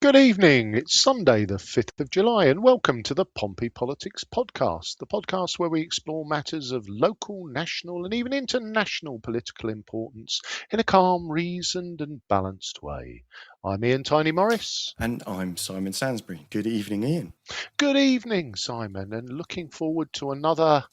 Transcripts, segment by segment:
Good evening. It's Sunday, the 5th of July, and welcome to the Pompey Politics Podcast, the podcast where we explore matters of local, national, and even international political importance in a calm, reasoned, and balanced way. I'm Ian Tiny Morris. And I'm Simon Sansbury. Good evening, Ian. Good evening, Simon, and looking forward to another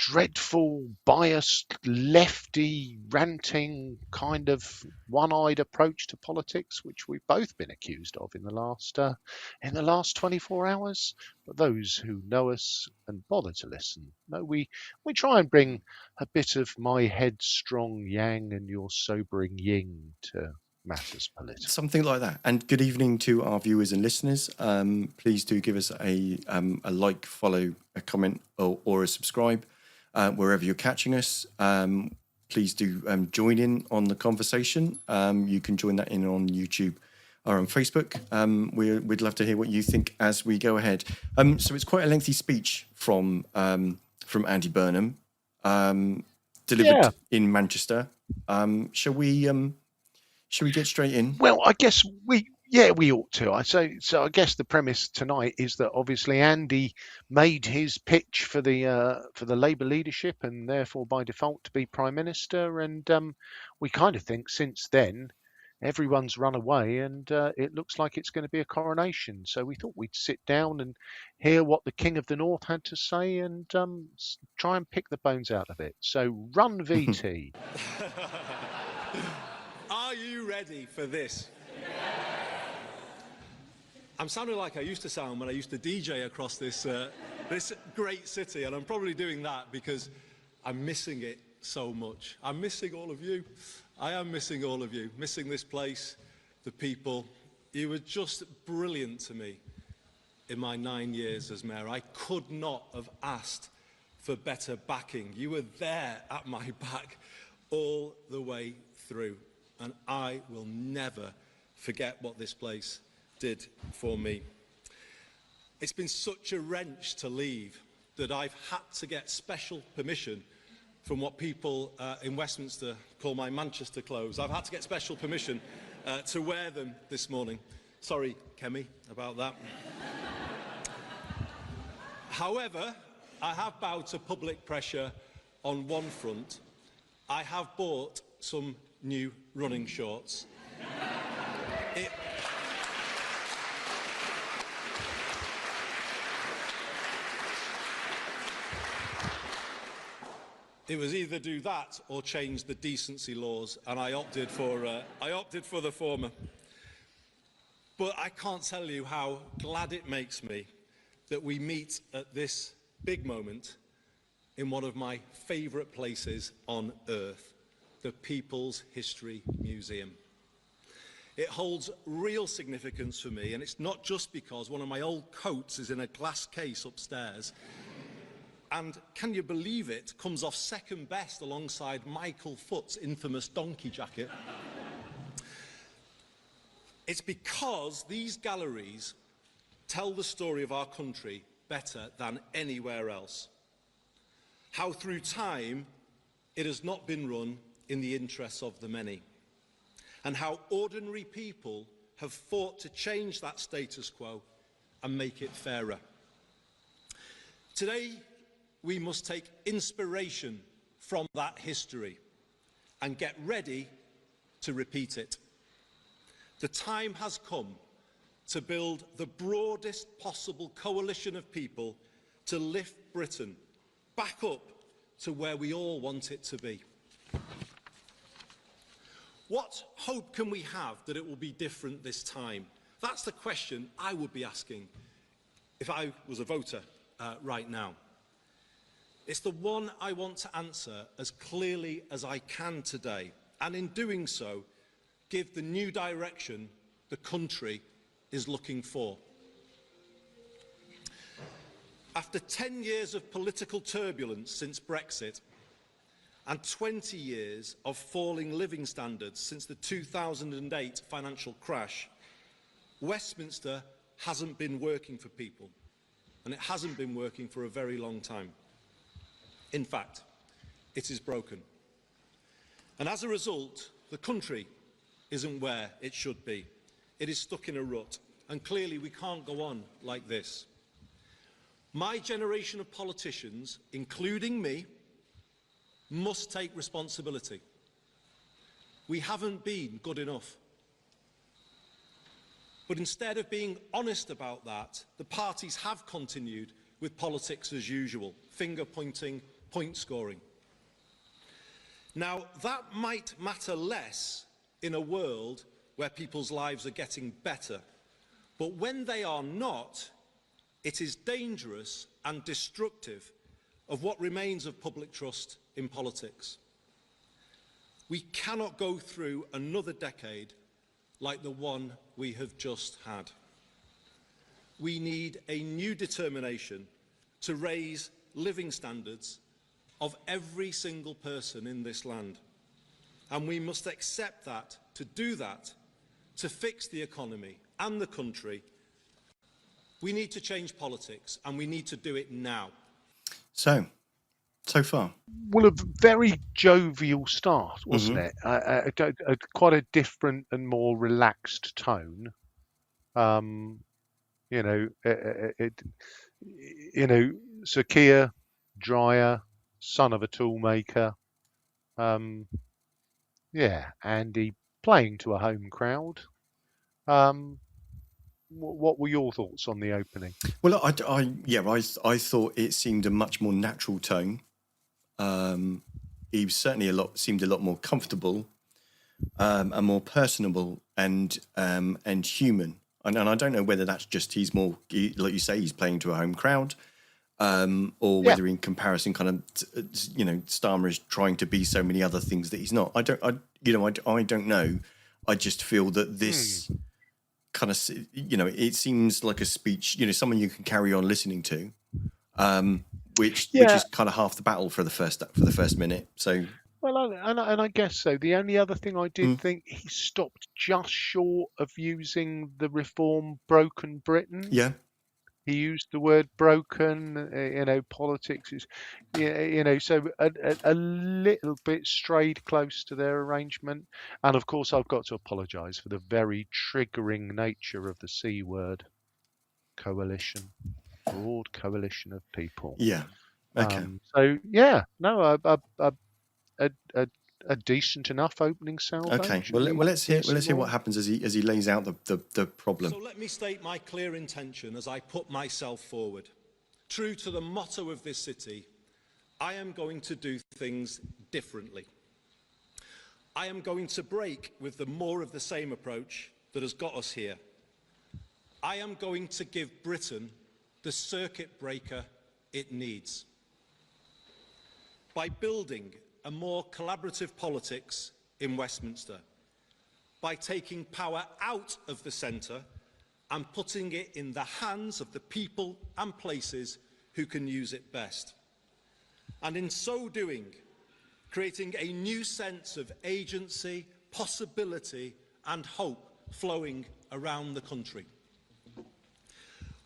dreadful, biased, lefty, ranting kind of one-eyed approach to politics, which we've both been accused of in the last 24 hours. But those who know us and bother to listen know we try and bring a bit of my headstrong yang and your sobering yin to matters political. Something like that. And good evening to our viewers and listeners. Please do give us a like, follow, a comment, or a subscribe wherever you're catching us. Please do join in on the conversation. You can join that in on YouTube or on Facebook. We'd love to hear what you think as we go ahead. So it's quite a lengthy speech from Andy Burnham, delivered in Manchester. Shall we get straight in? Well, I guess we ought to. So I guess the premise tonight is that obviously Andy made his pitch for the Labour leadership and therefore by default to be Prime Minister, and we kind of think since then everyone's run away and it looks like it's going to be a coronation. So we thought we'd sit down and hear what the King of the North had to say and try and pick the bones out of it. So run VT. Are you ready for this? I'm sounding like I used to sound when I used to DJ across this great city, and I'm probably doing that because I'm missing it so much. I'm missing all of you. I am missing all of you, missing this place, the people. You were just brilliant to me in my 9 years as mayor. I could not have asked for better backing. You were there at my back all the way through. And I will never forget what this place did for me. It's been such a wrench to leave that I've had to get special permission from what people in Westminster call my Manchester clothes. I've had to get special permission to wear them this morning. Sorry, Kemi, about that. However, I have bowed to public pressure on one front. I have bought some new running shorts. It was either do that or change the decency laws, and I opted for the former. But I can't tell you how glad it makes me that we meet at this big moment in one of my favourite places on earth, the People's History Museum. It holds real significance for me, and it's not just because one of my old coats is in a glass case upstairs, and can you believe it, comes off second best alongside Michael Foot's infamous donkey jacket. It's because these galleries tell the story of our country better than anywhere else. How through time it has not been run in the interests of the many, and how ordinary people have fought to change that status quo and make it fairer. Today, we must take inspiration from that history and get ready to repeat it. The time has come to build the broadest possible coalition of people to lift Britain back up to where we all want it to be. What hope can we have that it will be different this time? That's the question I would be asking if I was a voter right now. It's the one I want to answer as clearly as I can today, and in doing so, give the new direction the country is looking for. After 10 years of political turbulence since Brexit, and 20 years of falling living standards since the 2008 financial crash, Westminster hasn't been working for people, and it hasn't been working for a very long time. In fact, it is broken. And as a result, the country isn't where it should be. It is stuck in a rut, and clearly we can't go on like this. My generation of politicians, including me, must take responsibility. We haven't been good enough. But instead of being honest about that, the parties have continued with politics as usual, finger-pointing, point-scoring. Now, that might matter less in a world where people's lives are getting better, but when they are not, it is dangerous and destructive of what remains of public trust in politics. We cannot go through another decade like the one we have just had. We need a new determination to raise living standards of every single person in this land. And we must accept that, to do that, to fix the economy and the country, we need to change politics, and we need to do it now. So far. Well, a very jovial start, wasn't it? Quite a different and more relaxed tone. You know, Sir Keir, Dryer, son of a toolmaker. Andy playing to a home crowd. What were your thoughts on the opening? Well, I thought it seemed a much more natural tone. He was certainly seemed a lot more comfortable, and more personable and human. And I don't know whether that's just like you say, he's playing to a home crowd, or whether in comparison, kind of, Starmer is trying to be so many other things that he's not. I don't know. I just feel that this kind of, it seems like a speech, someone you can carry on listening to, which is kind of half the battle for the first minute. So. Well, and I guess so. The only other thing I did think, he stopped just short of using the reform broken Britain. Yeah. He used the word broken. Politics is, so a little bit strayed close to their arrangement. And of course, I've got to apologise for the very triggering nature of the C word, coalition, broad coalition of people. Yeah. Okay. A decent enough opening salvo. Okay. Well, let's hear what happens as he lays out the problem. So let me state my clear intention as I put myself forward. True to the motto of this city, I am going to do things differently. I am going to break with the more of the same approach that has got us here. I am going to give Britain the circuit breaker it needs. By building a more collaborative politics in Westminster, by taking power out of the centre and putting it in the hands of the people and places who can use it best. And in so doing, creating a new sense of agency, possibility and hope flowing around the country.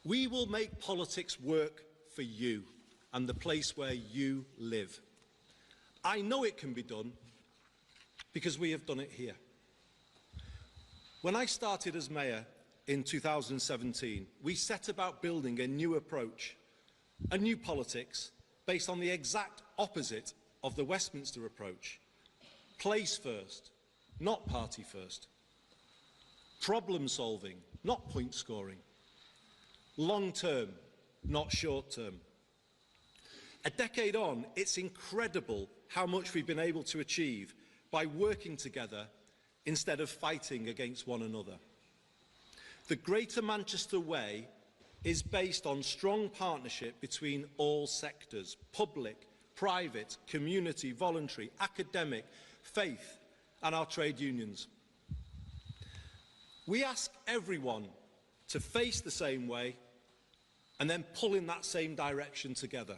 We will make politics work for you and the place where you live. I know it can be done because we have done it here. When I started as mayor in 2017, we set about building a new approach, a new politics based on the exact opposite of the Westminster approach. Place first, not party first. Problem solving, not point scoring. Long term, not short term. A decade on, it's incredible how much we've been able to achieve by working together instead of fighting against one another. The Greater Manchester Way is based on strong partnership between all sectors, public, private, community, voluntary, academic, faith, and our trade unions. We ask everyone to face the same way and then pull in that same direction together.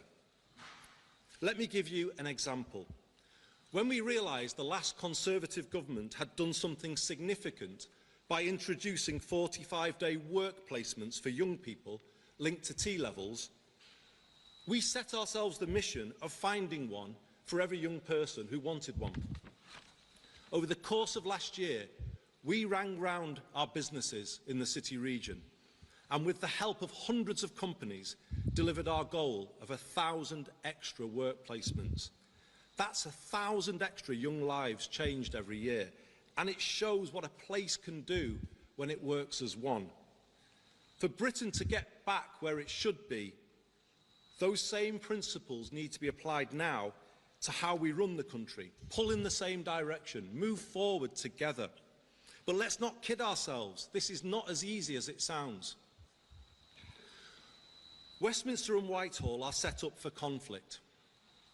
Let me give you an example. When we realised the last Conservative government had done something significant by introducing 45-day work placements for young people linked to T-levels, we set ourselves the mission of finding one for every young person who wanted one. Over the course of last year, we rang round our businesses in the city region and with the help of hundreds of companies delivered our goal of 1,000 extra work placements. That's 1,000 extra young lives changed every year, and it shows what a place can do when it works as one. For Britain to get back where it should be, those same principles need to be applied now to how we run the country, pull in the same direction, move forward together. But let's not kid ourselves, this is not as easy as it sounds. Westminster and Whitehall are set up for conflict,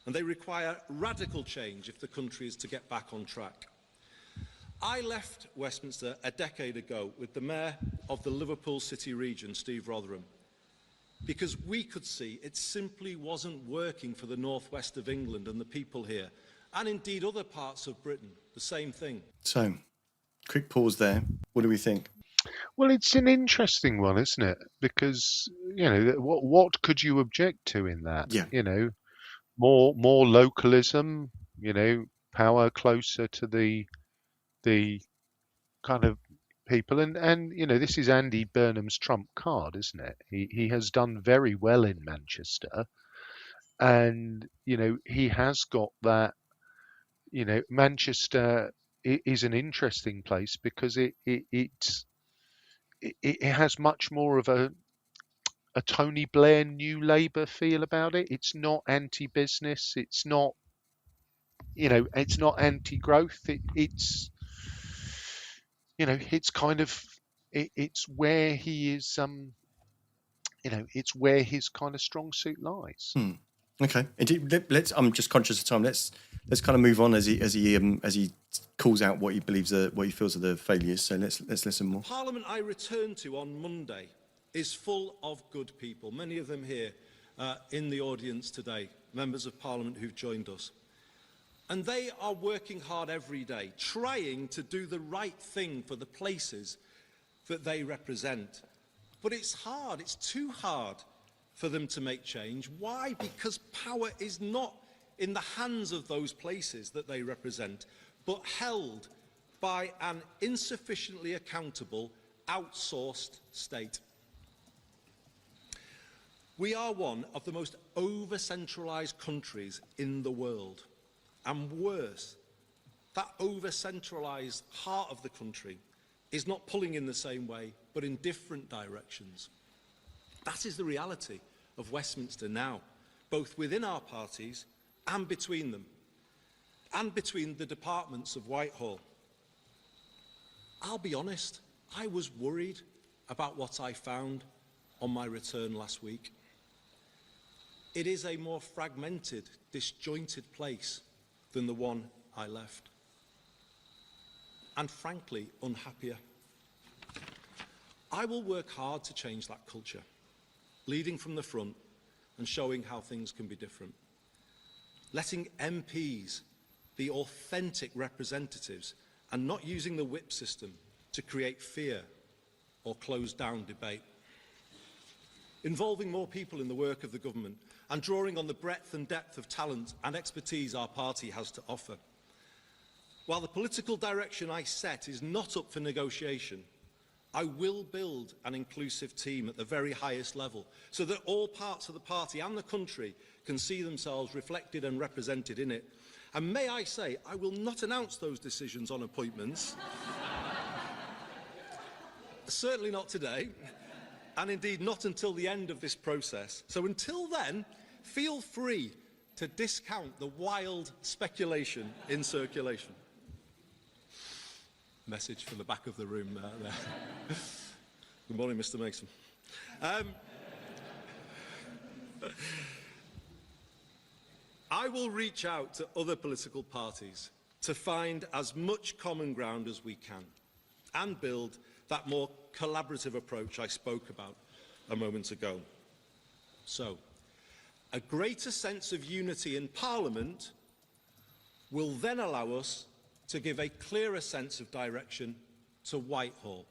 and they require radical change if the country is to get back on track. I left Westminster a decade ago with the Mayor of the Liverpool City region, Steve Rotherham, because we could see it simply wasn't working for the northwest of England and the people here, and indeed other parts of Britain, the same thing. So, quick pause there. What do we think? Well, it's an interesting one, isn't it? Because what could you object to in that? Yeah. More localism. Power closer to the kind of people, and this is Andy Burnham's trump card, isn't it? He has done very well in Manchester, and he has got that. Manchester is an interesting place because it has much more of a Tony Blair New Labour feel about it. It's not anti-business. It's not anti-growth. It's kind of it's where he is. It's where his kind of strong suit lies. Okay. Let's. I'm just conscious of time. Let's kind of move on as he calls out what he believes what he feels are the failures. So let's listen more. Parliament I returned to on Monday is full of good people. Many of them here in the audience today, members of Parliament who've joined us. And they are working hard every day, trying to do the right thing for the places that they represent. But it's hard, it's too hard for them to make change. Why? Because power is not in the hands of those places that they represent, but held by an insufficiently accountable, outsourced state. We are one of the most over-centralised countries in the world. And worse, that over-centralised heart of the country is not pulling in the same way, but in different directions. That is the reality of Westminster now, both within our parties and between them, and between the departments of Whitehall. I'll be honest, I was worried about what I found on my return last week. It is a more fragmented, disjointed place than the one I left. And frankly, unhappier. I will work hard to change that culture, leading from the front and showing how things can be different. Letting MPs be authentic representatives and not using the whip system to create fear or close down debate. Involving more people in the work of the government and drawing on the breadth and depth of talent and expertise our party has to offer. While the political direction I set is not up for negotiation, I will build an inclusive team at the very highest level so that all parts of the party and the country can see themselves reflected and represented in it. And may I say, I will not announce those decisions on appointments. Certainly not today, and indeed not until the end of this process. So until then, feel free to discount the wild speculation in circulation. Message from the back of the room there. Good morning, Mr. Mason. I will reach out to other political parties to find as much common ground as we can and build that more collaborative approach I spoke about a moment ago. So, a greater sense of unity in Parliament will then allow us to give a clearer sense of direction to Whitehall.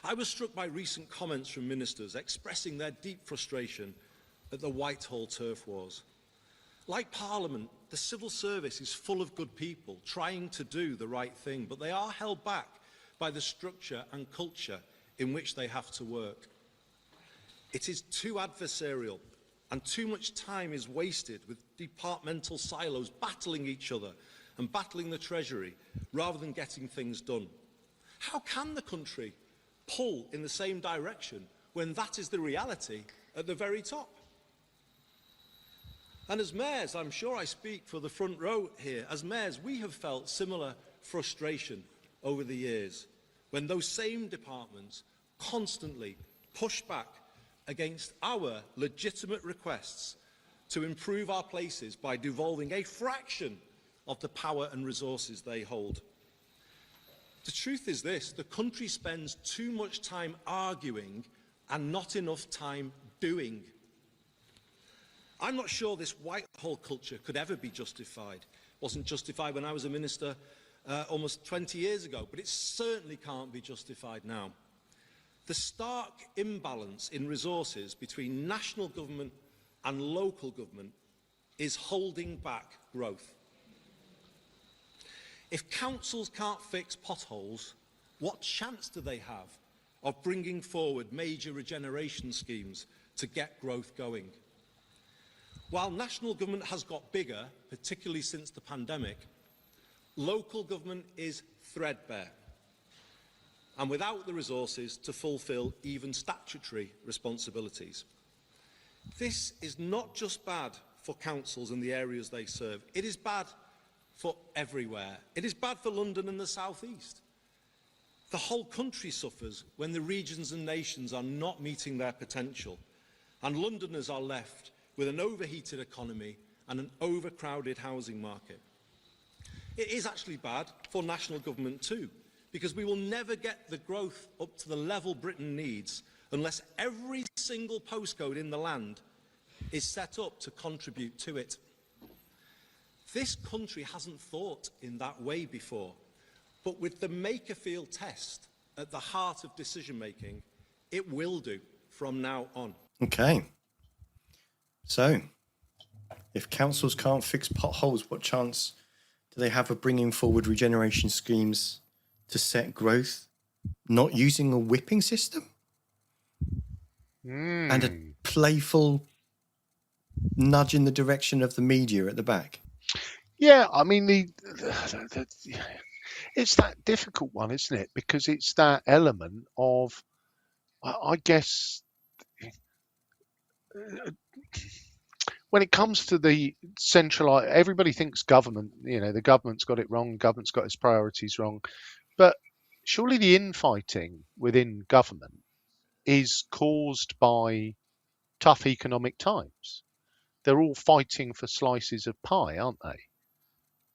I was struck by recent comments from ministers expressing their deep frustration at the Whitehall turf wars. Like Parliament, the civil service is full of good people trying to do the right thing, but they are held back by the structure and culture in which they have to work. It is too adversarial, and too much time is wasted with departmental silos battling each other and battling the Treasury rather than getting things done. How can the country pull in the same direction when that is the reality at the very top? And as mayors, I'm sure I speak for the front row here, as mayors we have felt similar frustration over the years when those same departments constantly push back against our legitimate requests to improve our places by devolving a fraction of the power and resources they hold. The truth is this: the country spends too much time arguing and not enough time doing. I'm not sure this Whitehall culture could ever be justified. It wasn't justified when I was a minister almost 20 years ago, but it certainly can't be justified now. The stark imbalance in resources between national government and local government is holding back growth. If councils can't fix potholes, what chance do they have of bringing forward major regeneration schemes to get growth going? While national government has got bigger, particularly since the pandemic, local government is threadbare and without the resources to fulfil even statutory responsibilities. This is not just bad for councils and the areas they serve, it is bad for everywhere. It is bad for London and the South East. The whole country suffers when the regions and nations are not meeting their potential, and Londoners are left with an overheated economy and an overcrowded housing market. It is actually bad for national government too, because we will never get the growth up to the level Britain needs unless every single postcode in the land is set up to contribute to it. This country hasn't thought in that way before, but with the Makerfield test at the heart of decision-making, it will do from now on. Okay. So, if councils can't fix potholes, what chance do they have of bringing forward regeneration schemes to set growth? Not using a whipping system? And a playful nudge in the direction of the media at the back? Yeah, I mean it's that difficult one, isn't it? Because it's that element of, I guess, when it comes to the centralized, everybody thinks government, the government's got it wrong, government's got its priorities wrong. But surely the infighting within government is caused by tough economic times. They're all fighting for slices of pie, aren't they?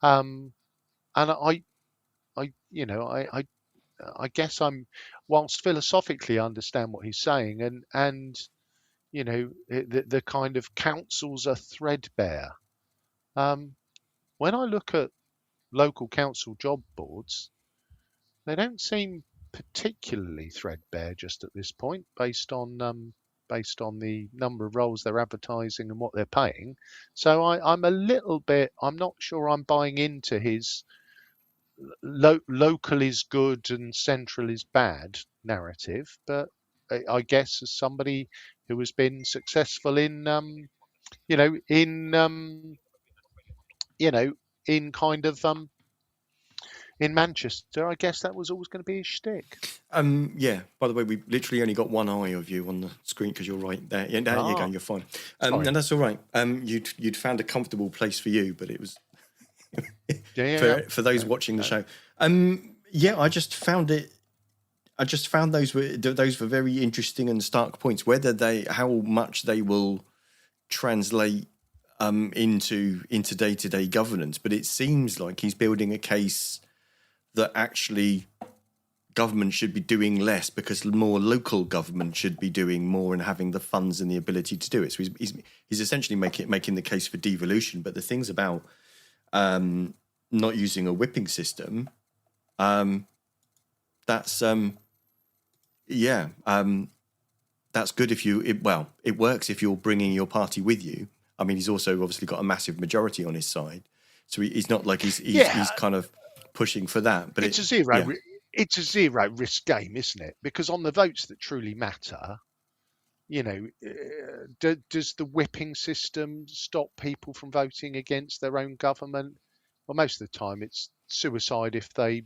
And I guess whilst philosophically I understand what he's saying, and the kind of councils are threadbare. When I look at local council job boards, they don't seem particularly threadbare just at this point, based on the number of roles they're advertising and what they're paying. So I'm a little bit. I'm not sure I'm buying into his local is good and central is bad narrative, but I guess as somebody who has been successful in you know in you know in kind of in Manchester, I guess that was always going to be his shtick. Yeah. By the way, we literally only got one eye of you on the screen because you're right there. Yeah, there you go. You're fine. And that's all right. You'd found a comfortable place for you, but it was for those watching the show. I just found it. I just found those were very interesting and stark points. How much they will translate into day-to-day governance, but it seems like he's building a case that actually government should be doing less because more local government should be doing more and having the funds and the ability to do it. So he's essentially making the case for devolution. But the things about not using a whipping system, that's that's good if it works if you're bringing your party with you. I mean, he's also obviously got a massive majority on his side, so he's not like Yeah, he's kind of pushing for that. But it's a yeah, it's a zero risk game, isn't it? Because on the votes that truly matter, you know, does the whipping system stop people from voting against their own government? Well, most of the time it's suicide if they.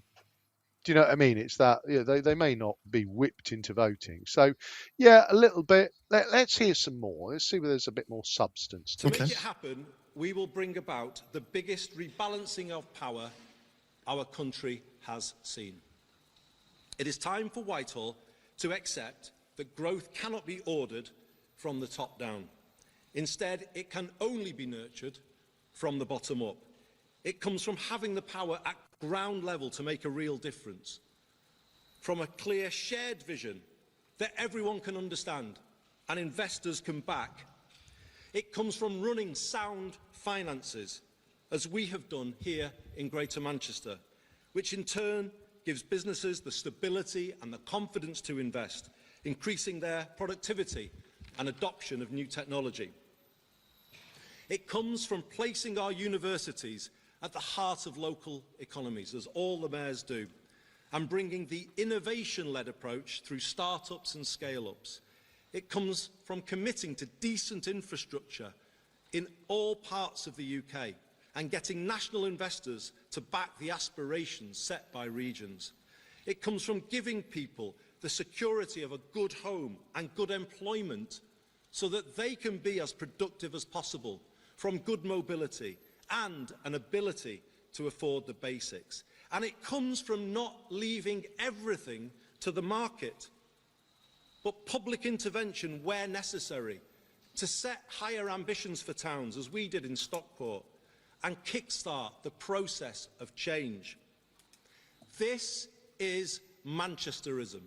Do you know what I mean? It's that they may not be whipped into voting. So, yeah, a little bit. Let's hear some more. Let's see whether there's a bit more substance to To make okay, it this. happen, we will bring about the biggest rebalancing of power our country has seen. It is time for Whitehall to accept that growth cannot be ordered from the top down. Instead, it can only be nurtured from the bottom up. It comes from having the power at ground level to make a real difference, from a clear shared vision that everyone can understand and investors can back. It comes from running sound finances, as we have done here in Greater Manchester, which in turn gives businesses the stability and the confidence to invest, increasing their productivity and adoption of new technology. It comes from placing our universities at the heart of local economies, as all the mayors do, and bringing the innovation-led approach through start-ups and scale-ups. It comes from committing to decent infrastructure in all parts of the UK and getting national investors to back the aspirations set by regions. It comes from giving people the security of a good home and good employment so that they can be as productive as possible, from good mobility and an ability to afford the basics. And it comes from not leaving everything to the market, but public intervention where necessary, to set higher ambitions for towns, as we did in Stockport, and kickstart the process of change. This is Manchesterism.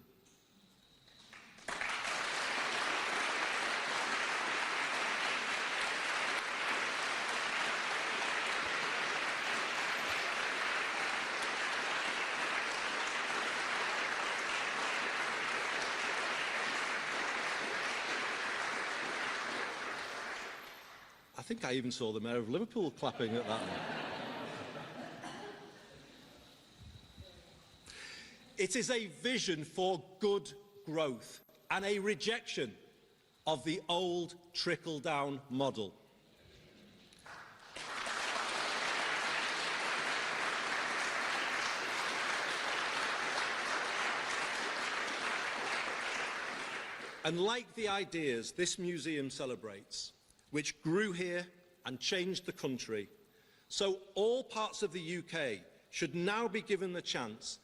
I think I even saw the Mayor of Liverpool clapping at that. It is a vision for good growth and a rejection of the old trickle-down model. And like the ideas this museum celebrates, which grew here and changed the country, so all parts of the UK should now be given the chance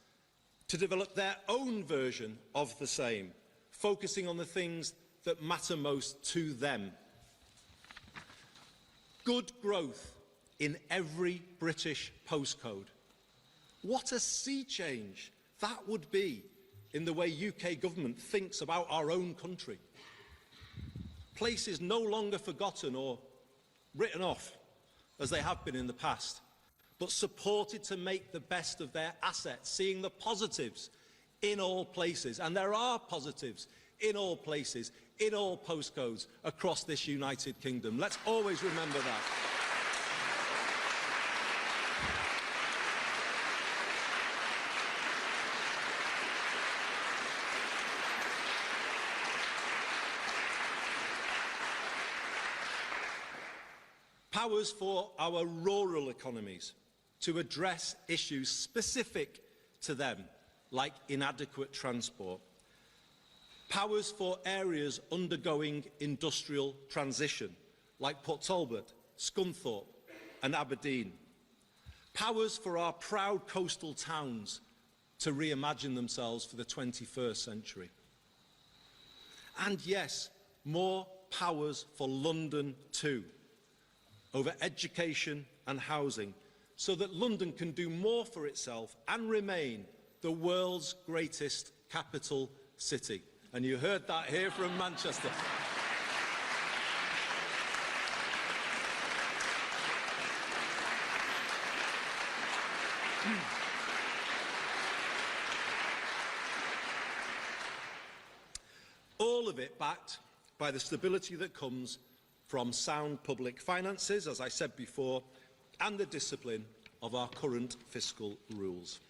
to develop their own version of the same, focusing on the things that matter most to them. Good growth in every British postcode. What a sea change that would be in the way UK government thinks about our own country. Places no longer forgotten or written off, as they have been in the past, but supported to make the best of their assets, seeing the positives in all places. And there are positives in all places, in all postcodes across this United Kingdom. Let's always remember that. Powers for our rural economies to address issues specific to them, like inadequate transport. Powers for areas undergoing industrial transition, like Port Talbot, Scunthorpe and Aberdeen. Powers for our proud coastal towns to reimagine themselves for the 21st century. And yes, more powers for London too, over education and housing, so that London can do more for itself and remain the world's greatest capital city. And you heard that here from Manchester. All of it backed by the stability that comes from sound public finances, as I said before, and the discipline of our current fiscal rules.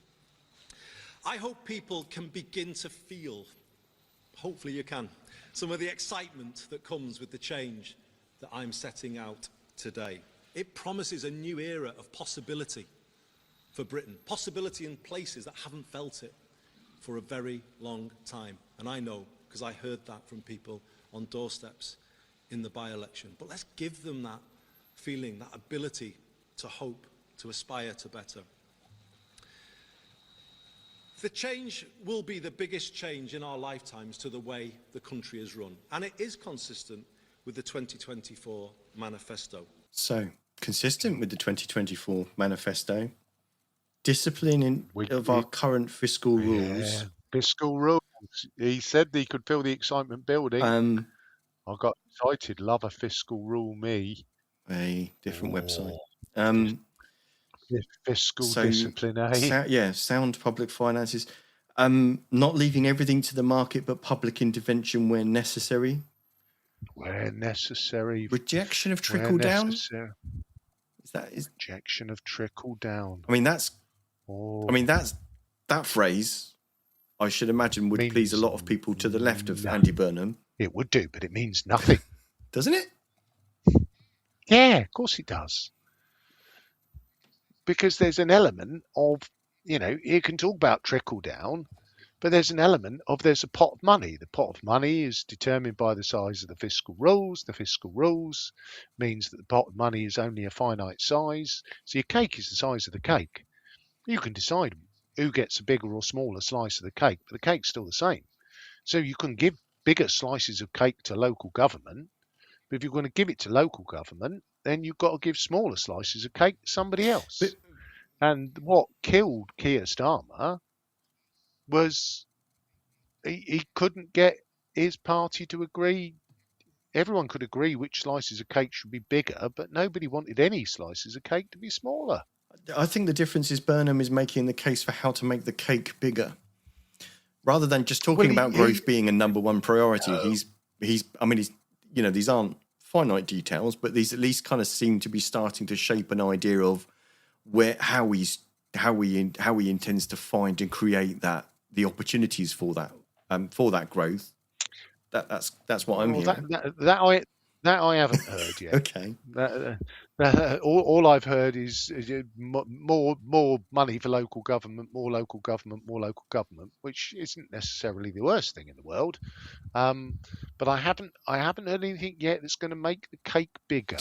I hope people can begin to feel, hopefully you can, some of the excitement that comes with the change that I'm setting out today. It promises a new era of possibility for Britain, possibility in places that haven't felt it for a very long time. And I know, because I heard that from people on doorsteps in the by-election. But let's give them that feeling, that ability to hope, to aspire to better. The change will be the biggest change in our lifetimes to the way the country is run. And it is consistent with the 2024 manifesto. So, consistent with the 2024 manifesto, discipline of our current fiscal rules. Fiscal rules. He said he could feel the excitement building. I got excited. Love a fiscal rule, me. A different website. Fiscal discipline, eh? Sound public finances. Not leaving everything to the market, but public intervention where necessary. Where necessary. Rejection of trickle down. Rejection of trickle down? I mean, that phrase, I should imagine, would please a lot of people to the left of Andy Burnham. It would do, but it means nothing. Doesn't it? Yeah, of course it does. Because there's an element of, you can talk about trickle down, but there's an element of there's a pot of money. The pot of money is determined by the size of the fiscal rules. The fiscal rules means that the pot of money is only a finite size. So your cake is the size of the cake. You can decide who gets a bigger or smaller slice of the cake, but the cake's still the same. So you can give bigger slices of cake to local government, but if you're going to give it to local government, then you've got to give smaller slices of cake to somebody else. And what killed Keir Starmer was he couldn't get his party to agree. Everyone could agree which slices of cake should be bigger, but nobody wanted any slices of cake to be smaller. I think the difference is Burnham is making the case for how to make the cake bigger. Rather than just talking about growth being a number one priority, he's these aren't finite details, but these at least kind of seem to be starting to shape an idea of how he intends to find and create the opportunities for that growth. That's what I'm hearing. That I haven't heard yet. Okay. All I've heard is more money for local government, more local government, which isn't necessarily the worst thing in the world. But I haven't heard anything yet that's going to make the cake bigger.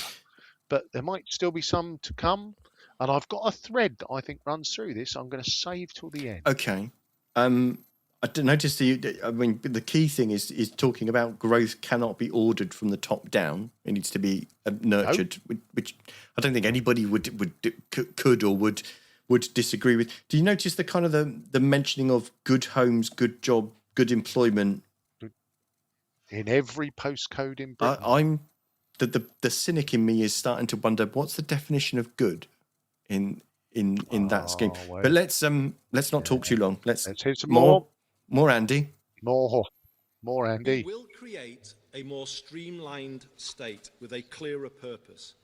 But there might still be some to come. And I've got a thread that I think runs through this. I'm going to save till the end. Okay. I noticed the key thing is talking about growth cannot be ordered from the top down. It needs to be nurtured, which I don't think anybody could or would disagree with. Do you notice the kind of the mentioning of good homes, good job, good employment in every postcode in Britain? The cynic in me is starting to wonder what's the definition of good in that scheme. But let's not talk too long. Let's hear some more, Andy. More, Andy. It will create a more streamlined state with a clearer purpose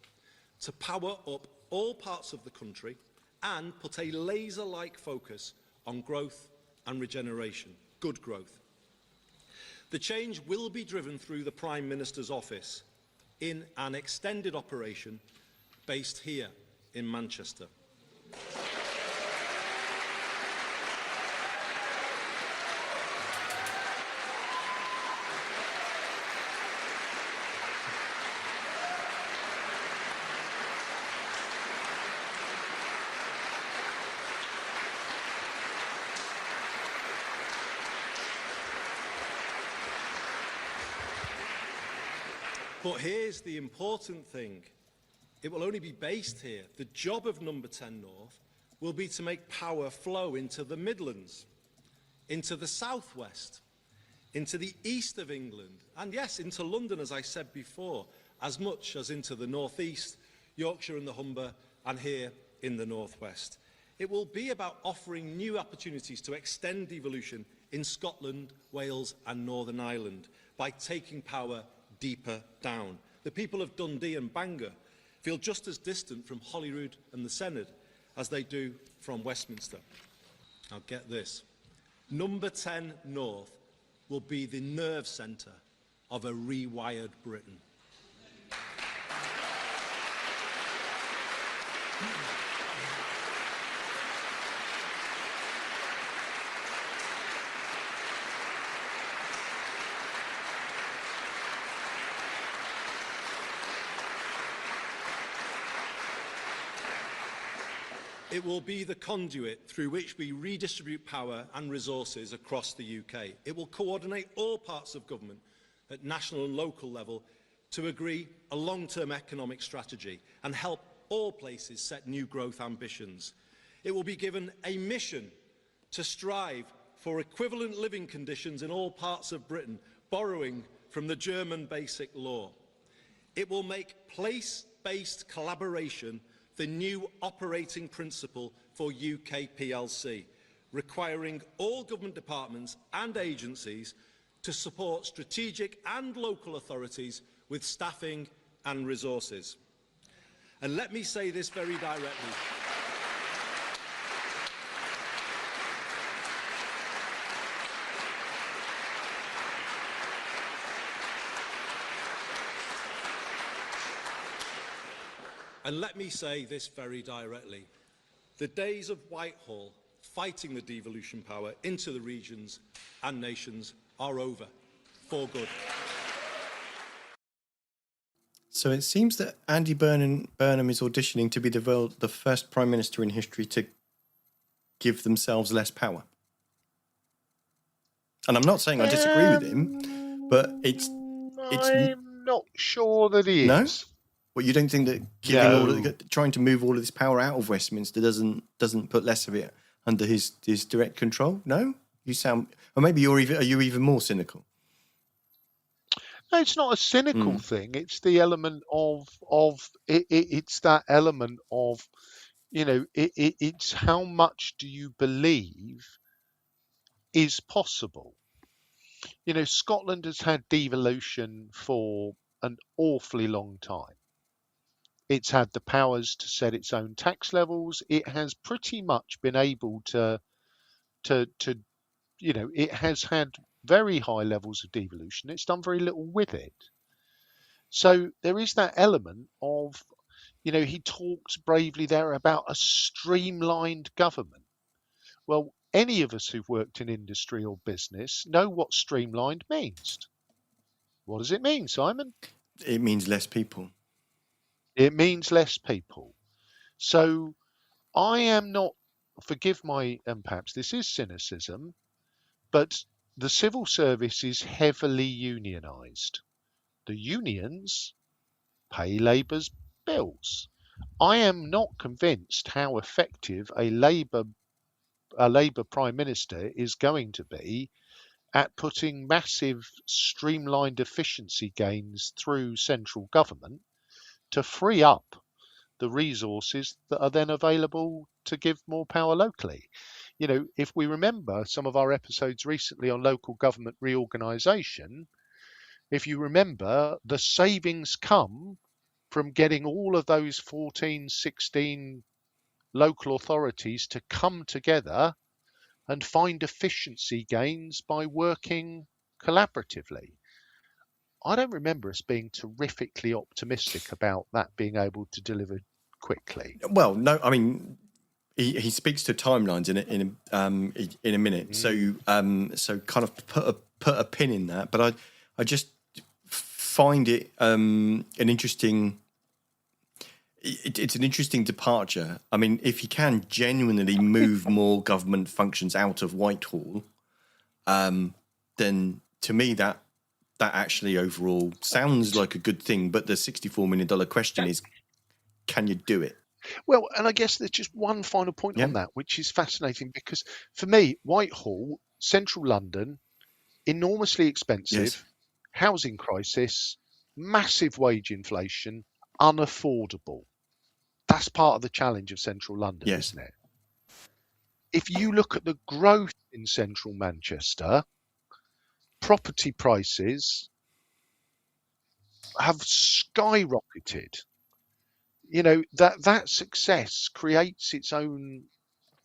to power up all parts of the country and put a laser-like focus on growth and regeneration, good growth. The change will be driven through the Prime Minister's office in an extended operation based here in Manchester. But here's the important thing. It will only be based here. The job of Number 10 North will be to make power flow into the Midlands, into the Southwest, into the east of England, and yes, into London, as I said before, as much as into the northeast, Yorkshire and the Humber, and here in the northwest. It will be about offering new opportunities to extend devolution in Scotland, Wales and Northern Ireland by taking power deeper down. The people of Dundee and Bangor feel just as distant from Holyrood and the Senedd as they do from Westminster. Now get this, number 10 North will be the nerve centre of a rewired Britain. It will be the conduit through which we redistribute power and resources across the UK. It will coordinate all parts of government at national and local level to agree a long-term economic strategy and help all places set new growth ambitions. It will be given a mission to strive for equivalent living conditions in all parts of Britain, borrowing from the German Basic Law. It will make place-based collaboration the new operating principle for UK PLC, requiring all government departments and agencies to support strategic and local authorities with staffing and resources. And let me say this very directly. And let me say this very directly. The days of Whitehall fighting the devolution power into the regions and nations are over, for good. So it seems that Andy Burnham is auditioning to be the first Prime Minister in history to give themselves less power. And I'm not saying I disagree with him, but it's I'm not sure that he no. is. Well, you don't think that trying to move all of this power out of Westminster doesn't put less of it under his direct control? No, you sound, or maybe are you even more cynical? No, it's not a cynical thing. It's the element of it, it's that element of, it's how much do you believe is possible. Scotland has had devolution for an awfully long time. It's had the powers to set its own tax levels. It has pretty much been able to it has had very high levels of devolution. It's done very little with it. So there is that element of, he talks bravely there about a streamlined government. Well, any of us who've worked in industry or business know what streamlined means. What does it mean, Simon? It means less people. It means less people. So I am not, forgive my, perhaps this is cynicism, but the civil service is heavily unionised. The unions pay Labour's bills. I am not convinced how effective a Labour Prime Minister is going to be at putting massive streamlined efficiency gains through central government to free up the resources that are then available to give more power locally. If we remember some of our episodes recently on local government reorganisation, if you remember, the savings come from getting all of those 14, 16 local authorities to come together and find efficiency gains by working collaboratively. I don't remember us being terrifically optimistic about that being able to deliver quickly. Well, no, I mean, he speaks to timelines in a minute. So kind of put a pin in that. But I just find it an interesting. It's an interesting departure. I mean, if he can genuinely move more government functions out of Whitehall, then to me that actually overall sounds like a good thing. But the $64 million question is, can you do it? Well, and I guess there's just one final point on that, which is fascinating because for me, Whitehall, central London, enormously expensive, housing crisis, massive wage inflation, unaffordable. That's part of the challenge of central London, isn't it? If you look at the growth in central Manchester, property prices have skyrocketed. You know, that success creates its own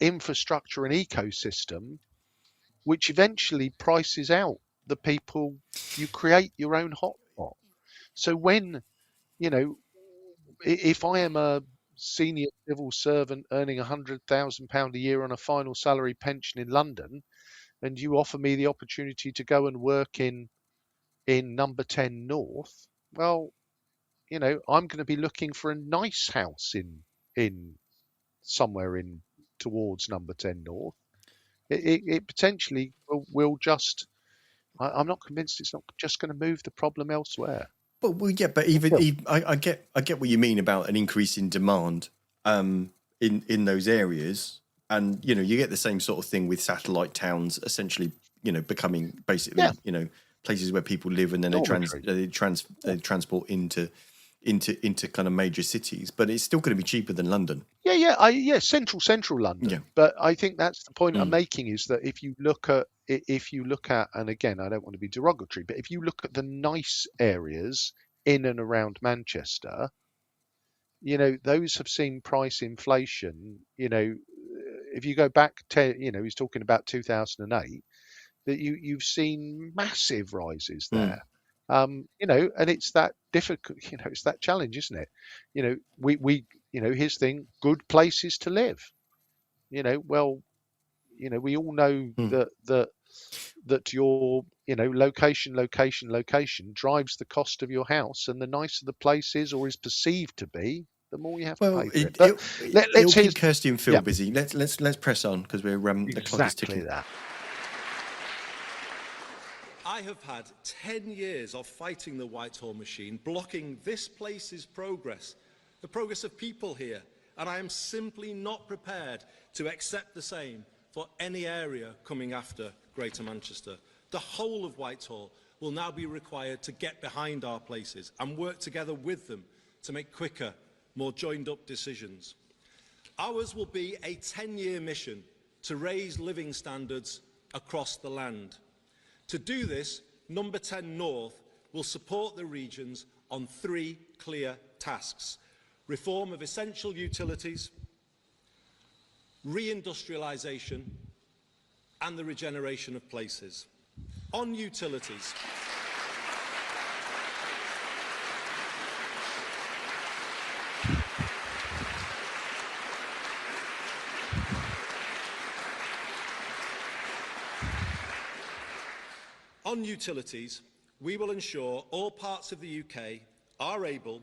infrastructure and ecosystem, which eventually prices out the people. You create your own hotspot. So when, you know, if I am a senior civil servant earning £100,000 a year on a final salary pension in London, and you offer me the opportunity to go and work in number 10 North, well, you know, I'm going to be looking for a nice house in somewhere in towards number 10 North. It potentially will just. I'm not convinced it's not just going to move the problem elsewhere. Well, yeah, but It will. even I get what you mean about an increase in demand in those areas, and you know you get the same sort of thing with satellite towns, essentially, you know, becoming Yeah, basically, you know, places where people live, and then dormitory. they transport into kind of major cities, but it's still going to be cheaper than London. Yeah, central Yeah. London. But I think that's the point I'm Mm. making is that if you look at, and again, I don't want to be derogatory, but if you look at the nice areas in and around Manchester, you know, those have seen price inflation. You know, if you go back to, you know, he's talking about 2008, that you've seen massive rises Mm. there. You know, and it's that difficult, you know, it's that challenge, isn't it? You know, we you know, his thing, good places to live. You know, well, you know, we all know Mm. that your, you know, location drives the cost of your house, and the nicer the place is or is perceived to be, the more you have to Well, pay for it. But it'll let's hear. keep Kirsty and Phil Yeah, busy. Let's press on because we're the clock is exactly ticking. that. I have had 10 years of fighting the Whitehall machine, blocking this place's progress, the progress of people here, and I am simply not prepared to accept the same for any area coming after Greater Manchester. The whole of Whitehall will now be required to get behind our places and work together with them to make quicker, more joined-up decisions. Ours will be a 10-year mission to raise living standards across the land. To do this, Number 10 North will support the regions on 3 clear tasks: reform of essential utilities, reindustrialisation and the regeneration of places. On utilities, we will ensure all parts of the UK are able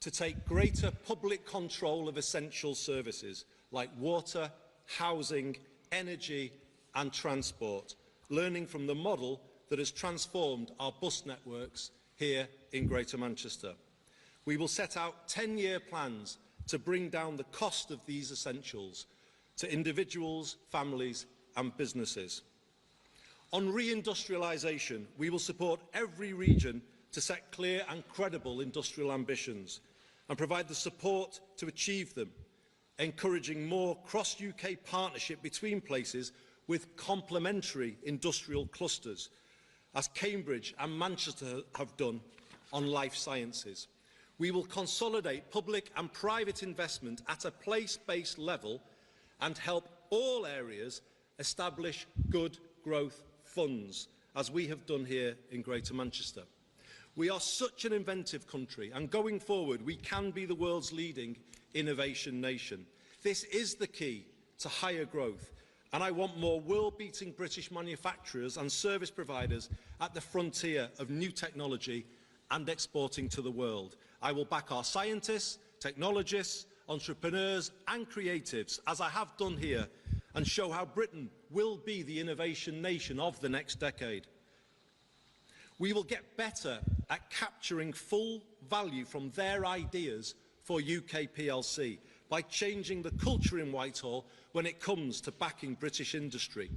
to take greater public control of essential services like water, housing, energy and transport, learning from the model that has transformed our bus networks here in Greater Manchester. We will set out 10-year plans to bring down the cost of these essentials to individuals, families and businesses. On reindustrialisation, we will support every region to set clear and credible industrial ambitions and provide the support to achieve them, encouraging more cross-UK partnership between places with complementary industrial clusters, as Cambridge and Manchester have done on life sciences. We will consolidate public and private investment at a place-based level and help all areas establish good growth funds, as we have done here in Greater Manchester. We are such an inventive country, and going forward we can be the world's leading innovation nation. This is the key to higher growth, and I want more world-beating British manufacturers and service providers at the frontier of new technology and exporting to the world. I will back our scientists, technologists, entrepreneurs and creatives, as I have done here, and show how Britain will be the innovation nation of the next decade. We will get better at capturing full value from their ideas for UK PLC by changing the culture in Whitehall when it comes to backing British industry.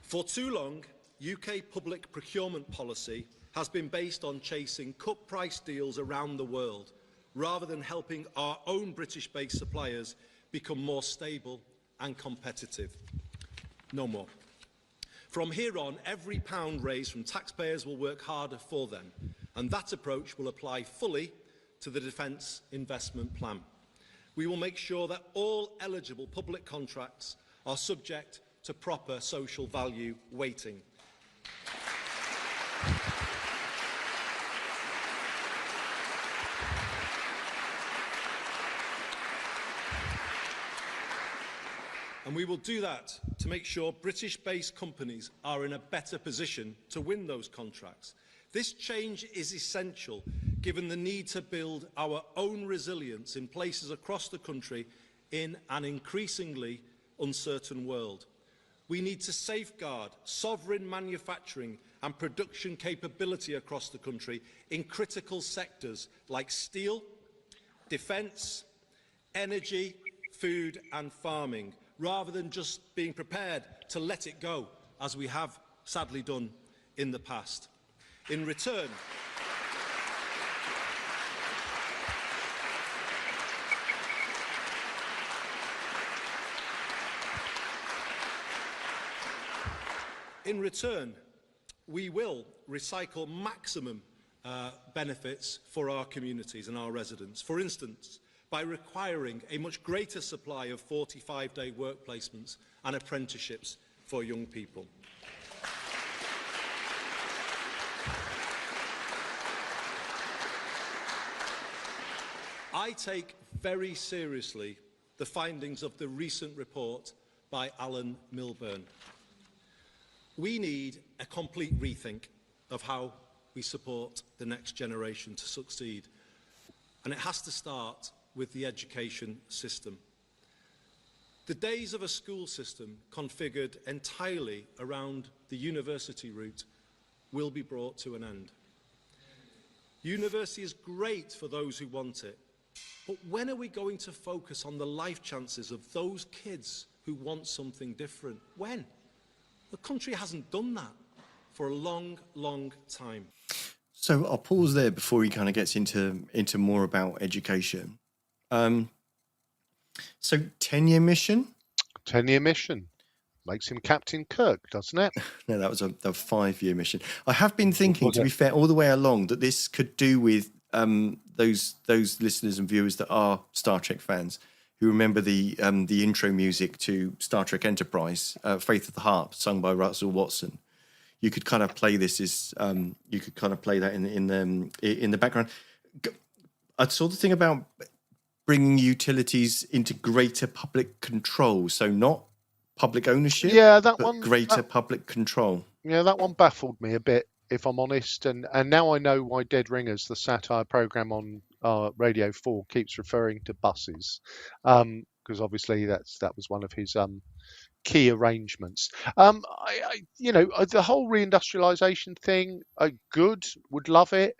For too long, UK public procurement policy has been based on chasing cut-price deals around the world, rather than helping our own British-based suppliers become more stable and competitive. No more. From here on, every pound raised from taxpayers will work harder for them, and that approach will apply fully to the Defence Investment Plan. We will make sure that all eligible public contracts are subject to proper social value weighting. And we will do that to make sure British-based companies are in a better position to win those contracts. This change is essential, given the need to build our own resilience in places across the country in an increasingly uncertain world. We need to safeguard sovereign manufacturing and production capability across the country in critical sectors like steel, defence, energy, food and farming, rather than just being prepared to let it go, as we have sadly done in the past. In return, we will recycle maximum benefits for our communities and our residents. For instance, by requiring a much greater supply of 45-day work placements and apprenticeships for young people. I take very seriously the findings of the recent report by Alan Milburn. We need a complete rethink of how we support the next generation to succeed, and it has to start with the education system. The days of a school system configured entirely around the university route will be brought to an end. University is great for those who want it, but when are we going to focus on the life chances of those kids who want something different? When? The country hasn't done that for a long, long time. So I'll pause there before he kind of gets into more about education. So 10-year mission? 10-year mission. Makes him Captain Kirk, doesn't it? No, that was a 5-year mission. I have been thinking, to be fair, all the way along that this could do with those listeners and viewers that are Star Trek fans who remember the intro music to Star Trek Enterprise, Faith of the Heart, sung by Russell Watson. You could kind of play this as you could kind of play that in the background. I saw the thing about bringing utilities into greater public control, so not public ownership, but greater public control. Yeah, that one baffled me a bit, if I'm honest, and now I know why Dead Ringers, the satire programme on Radio 4, keeps referring to buses, because obviously that was one of his key arrangements. The whole reindustrialisation thing, good, would love it.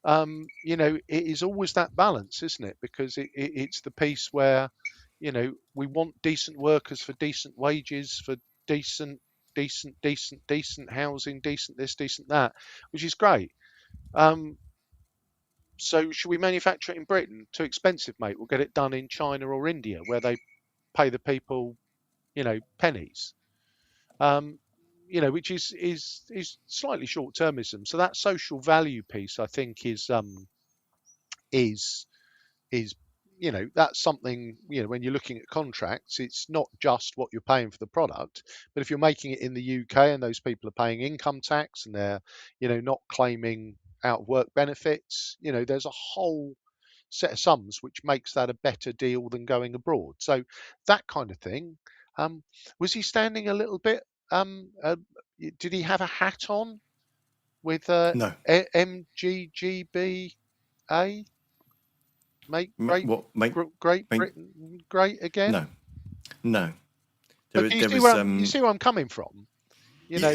It is always that balance, isn't it? Because it's the piece where, we want decent workers for decent wages, for decent housing, decent this, decent that, which is great. So should we manufacture it in Britain? Too expensive, mate. We'll get it done in China or India, where they pay the people, pennies. Which is slightly short-termism. So that social value piece, I think, is that's something, when you're looking at contracts, it's not just what you're paying for the product, but if you're making it in the UK and those people are paying income tax and they're, not claiming out of work benefits, there's a whole set of sums which makes that a better deal than going abroad. So that kind of thing. Was he standing a little bit? Did he have a hat on with No. MGGBA? Make Great Britain great again? No. But you see where I'm coming from? There's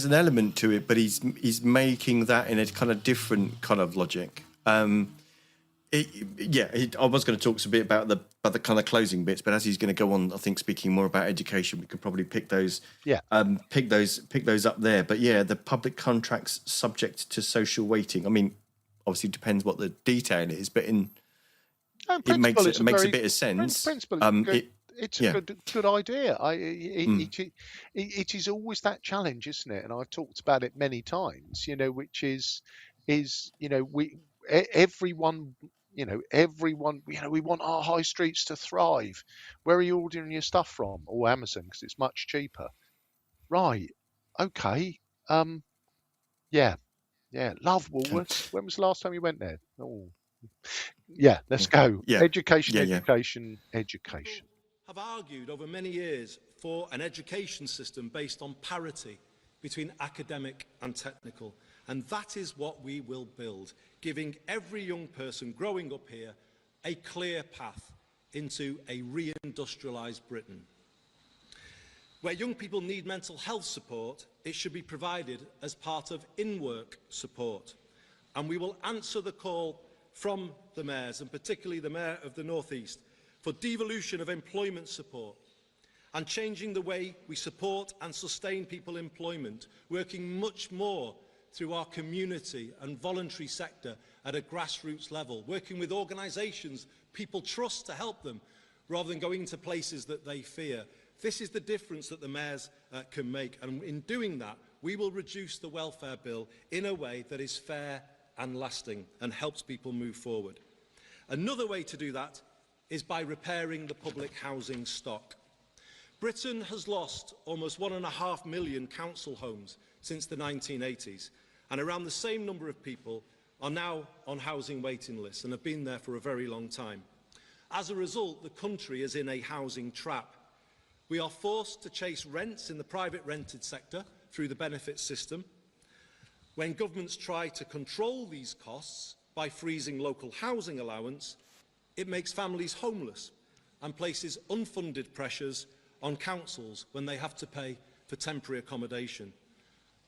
an element to it, but he's making that in a kind of different kind of logic. I was going to talk a bit about the kind of closing bits, but as he's going to go on, I think speaking more about education, we could probably pick those up there. But yeah, the public contracts subject to social weighting. I mean, obviously depends what the detail is, but In it makes principle, it it's a makes a very bit of sense. principle. It's a good. It It's a yeah. good idea. It is always that challenge, isn't it? And I've talked about it many times. Which is everyone. Everyone. We want our high streets to thrive. Where are you ordering your stuff from? Or Amazon, because it's much cheaper. Right. Okay. Yeah. Yeah. Love Okay. Woolworths. When was the last time you went there? Oh, yeah. Let's go. Yeah. Education, Yeah. Yeah. education, People education. have argued over many years for an education system based on parity between academic and technical. And that is what we will build, giving every young person growing up here a clear path into a reindustrialised Britain. Where young people need mental health support, it should be provided as part of in-work support. And we will answer the call from the mayors, and particularly the Mayor of the North East, for devolution of employment support and changing the way we support and sustain people employment, working much more through our community and voluntary sector at a grassroots level, working with organisations people trust to help them, rather than going to places that they fear. This is the difference that the mayors can make, and in doing that, we will reduce the welfare bill in a way that is fair and lasting and helps people move forward. Another way to do that is by repairing the public housing stock. Britain has lost almost 1.5 million council homes since the 1980s, and around the same number of people are now on housing waiting lists and have been there for a very long time. As a result, the country is in a housing trap. We are forced to chase rents in the private rented sector through the benefit system. When governments try to control these costs by freezing local housing allowance, it makes families homeless and places unfunded pressures on councils when they have to pay for temporary accommodation.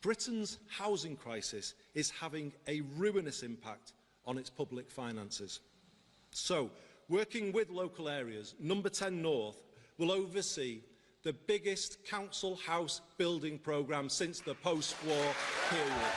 Britain's housing crisis is having a ruinous impact on its public finances. So, working with local areas, Number 10 North will oversee the biggest council house building programme since the post-war period.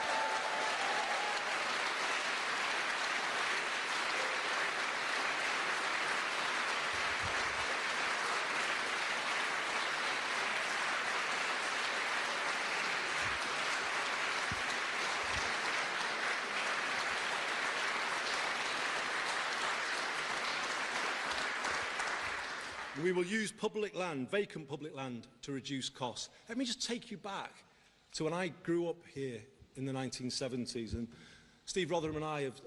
We will use public land, vacant public land, to reduce costs. Let me just take you back to when I grew up here in the 1970s, and Steve Rotherham and I have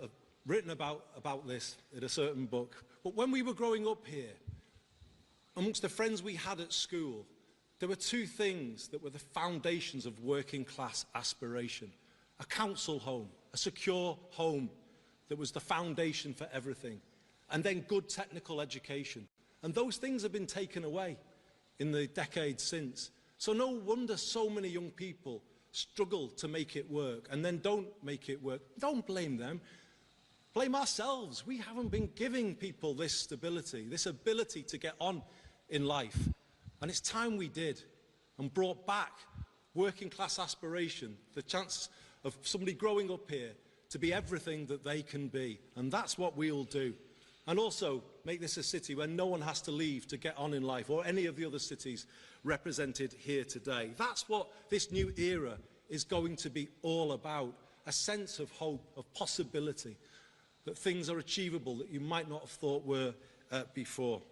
written about this in a certain book. But when we were growing up here, amongst the friends we had at school, there were two things that were the foundations of working class aspiration. A council home, a secure home that was the foundation for everything, and then good technical education. And those things have been taken away in the decades since. So no wonder so many young people struggle to make it work and then don't make it work. Don't blame them. Blame ourselves. We haven't been giving people this stability, this ability to get on in life. And it's time we did and brought back working class aspiration, the chance of somebody growing up here to be everything that they can be. And that's what we'll do. And also make this a city where no one has to leave to get on in life, or any of the other cities represented here today. That's what this new era is going to be all about, a sense of hope, of possibility, that things are achievable that you might not have thought were before.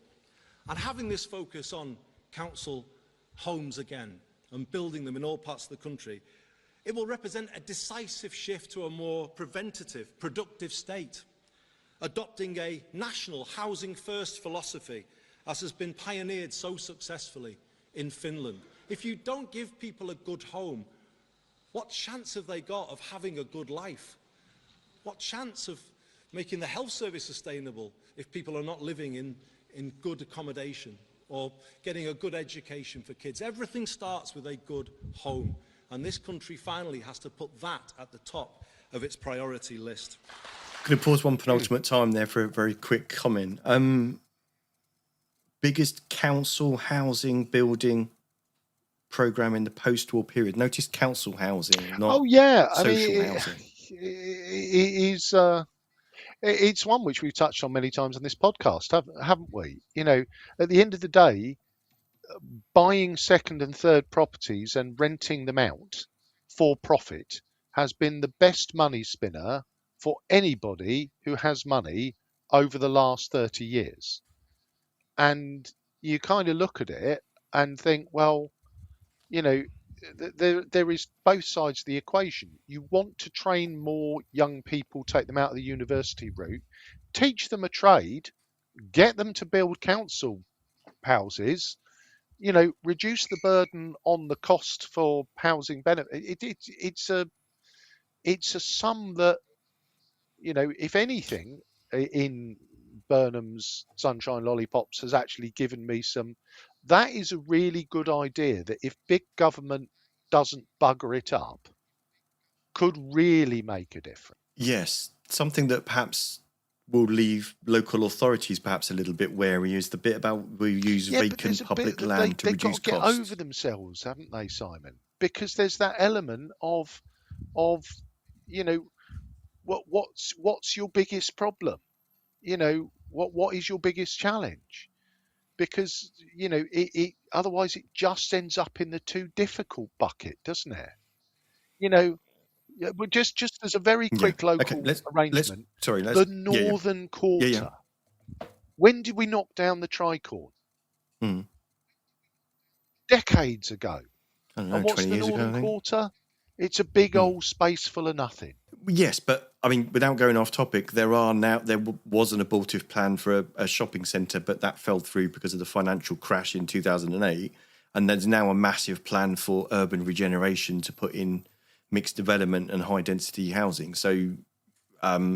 And having this focus on council homes again and building them in all parts of the country, it will represent a decisive shift to a more preventative, productive state, adopting a national housing-first philosophy, as has been pioneered so successfully in Finland. If you don't give people a good home, what chance have they got of having a good life? What chance of making the health service sustainable if people are not living in good accommodation or getting a good education for kids? Everything starts with a good home, and this country finally has to put that at the top of its priority list. Going to pause one penultimate time there for a very quick comment. Biggest council housing building programme in the post-war period. Notice council housing, not Oh yeah, I social mean, housing. it is. It's one which we've touched on many times on this podcast, haven't we? You know, at the end of the day, buying second and third properties and renting them out for profit has been the best money spinner for anybody who has money over the last 30 years. And you kind of look at it and think, well, you know, there is both sides of the equation. You want to train more young people, take them out of the university route, teach them a trade, get them to build council houses, reduce the burden on the cost for housing benefit. It's a sum that, if anything, in Burnham's Sunshine Lollipops has actually given me some. That is a really good idea that if big government doesn't bugger it up, could really make a difference. Yes, something that perhaps will leave local authorities perhaps a little bit wary is the bit about we use Yeah, but there's vacant a public bit that land to they've got reduce to get costs. over themselves, haven't they, Simon? Because there's that element of you know what's your biggest problem? What is your biggest challenge? Because it otherwise it just ends up in the too difficult bucket, doesn't it? You know, yeah, but just as a very Yeah. quick Okay. local Let's. arrangement, Sorry. the Yeah. Yeah. Northern Yeah. Yeah. Quarter. When did we knock down the tricorn? Mm. Decades ago. I don't And know. what's 20 the years ago, Northern I think. Quarter? It's a big Mm. old space full of nothing. Yes, but I mean, without going off topic, there was an abortive plan for a shopping centre, but that fell through because of the financial crash in 2008. And there's now a massive plan for urban regeneration to put in mixed development and high density housing. So But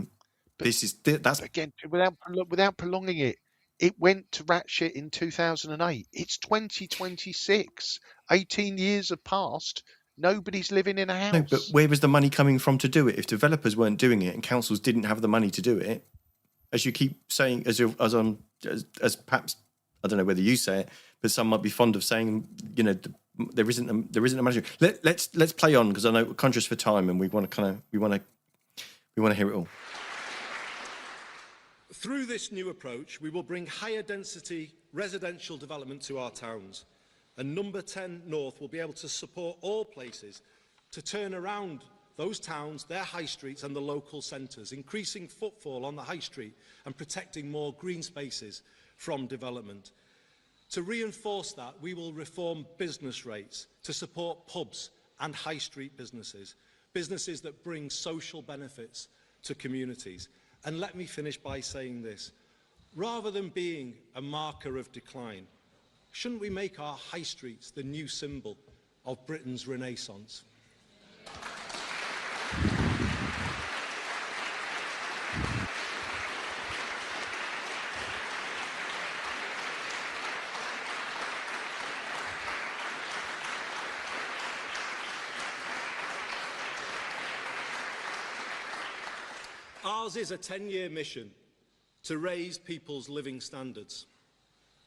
that's again, without prolonging it, it went to rat shit in 2008. It's 2026. 18 years have passed. Nobody's living in a no. But house. where was the money coming from to do it? If developers weren't doing it and councils didn't have the money to do it, as you keep saying, as perhaps I don't know whether you say it, but some might be fond of saying, there isn't a money. Let's play on because I know we're conscious for time and we want to hear it all. Through this new approach, we will bring higher density residential development to our towns, and Number 10 North will be able to support all places to turn around those towns, their high streets and the local centres, increasing footfall on the high street and protecting more green spaces from development. To reinforce that, we will reform business rates to support pubs and high street businesses, businesses that bring social benefits to communities. And let me finish by saying this. Rather than being a marker of decline, shouldn't we make our high streets the new symbol of Britain's renaissance? Ours is a 10-year mission to raise people's living standards.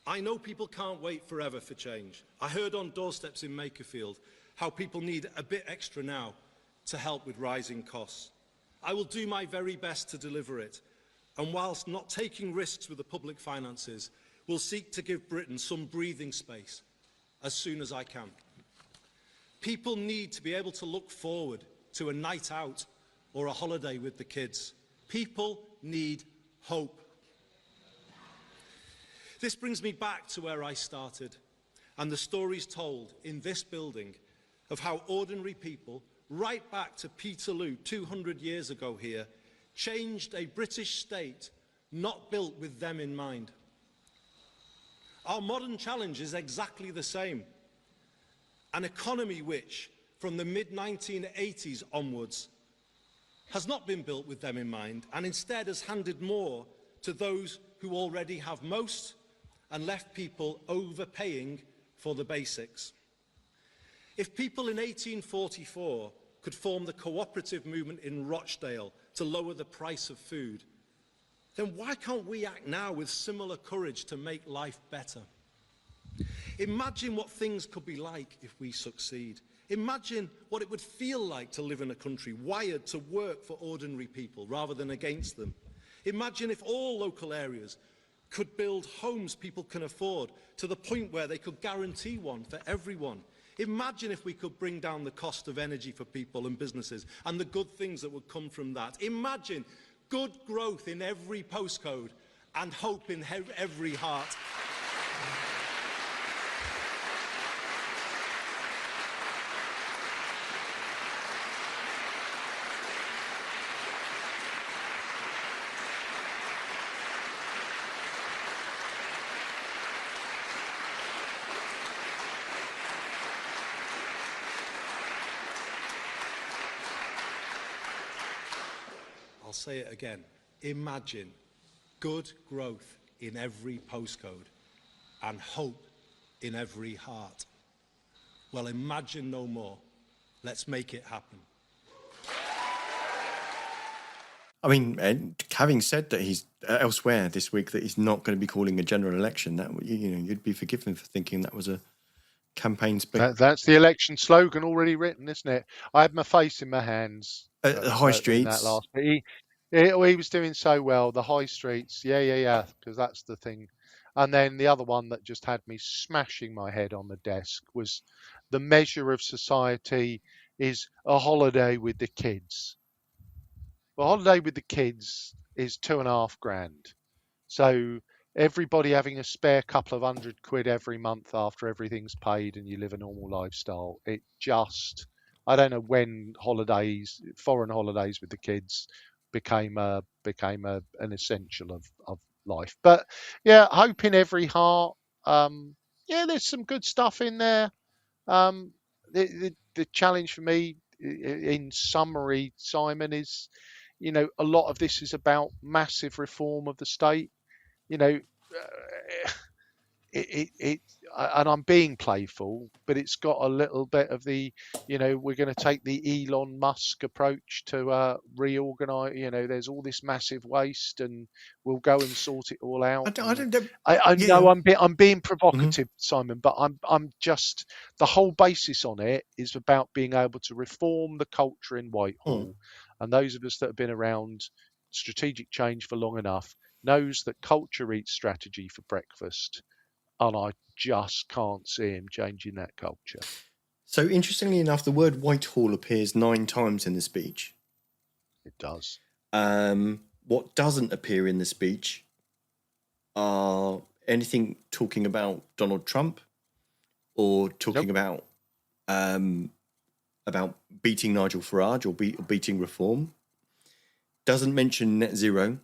I know people can't wait forever for change. I heard on doorsteps in Makerfield how people need a bit extra now to help with rising costs. I will do my very best to deliver it, and whilst not taking risks with the public finances, will seek to give Britain some breathing space as soon as I can. People need to be able to look forward to a night out or a holiday with the kids. People need hope. This brings me back to where I started and the stories told in this building of how ordinary people, right back to Peterloo 200 years ago here, changed a British state not built with them in mind. Our modern challenge is exactly the same. An economy which, from the mid-1980s onwards, has not been built with them in mind and instead has handed more to those who already have most and left people overpaying for the basics. If people in 1844 could form the cooperative movement in Rochdale to lower the price of food, then why can't we act now with similar courage to make life better? Imagine what things could be like if we succeed. Imagine what it would feel like to live in a country wired to work for ordinary people rather than against them. Imagine if all local areas could build homes people can afford to the point where they could guarantee one for everyone. Imagine if we could bring down the cost of energy for people and businesses and the good things that would come from that. Imagine good growth in every postcode and hope in every heart. I'll say it again. Imagine good growth in every postcode and hope in every heart. Well, imagine no more. Let's make it happen. I mean, and having said that he's elsewhere this week that he's not going to be calling a general election, that you'd be forgiven for thinking that was a campaign speak. That's the election slogan already written, isn't it? I had my face in my hands The high in streets. that last bit. He was doing so well. The high streets, yeah, because that's the thing. And then the other one that just had me smashing my head on the desk was the measure of society is a holiday with the kids. A holiday with the kids is £2,500. So everybody having a spare couple of £100 every month after everything's paid and you live a normal lifestyle. It just, I don't know when foreign holidays with the kids became an essential of life. But yeah, hope in every heart. Yeah, there's some good stuff in there. The challenge for me, in summary, Simon, is a lot of this is about massive reform of the state. you know, it and I'm being playful, but it's got a little bit of the, we're going to take the Elon Musk approach to reorganize. There's all this massive waste, and we'll go and sort it all out. I don't know. I know I'm being provocative, Simon, but I'm just, the whole basis on it is about being able to reform the culture in Whitehall, and those of us that have been around strategic change for long enough knows that culture eats strategy for breakfast, and I just can't see him changing that culture. So interestingly enough, the word Whitehall appears 9 times in the speech. It does. What doesn't appear in the speech are anything talking about Donald Trump or talking about beating Nigel Farage or beating reform. Doesn't mention net zero.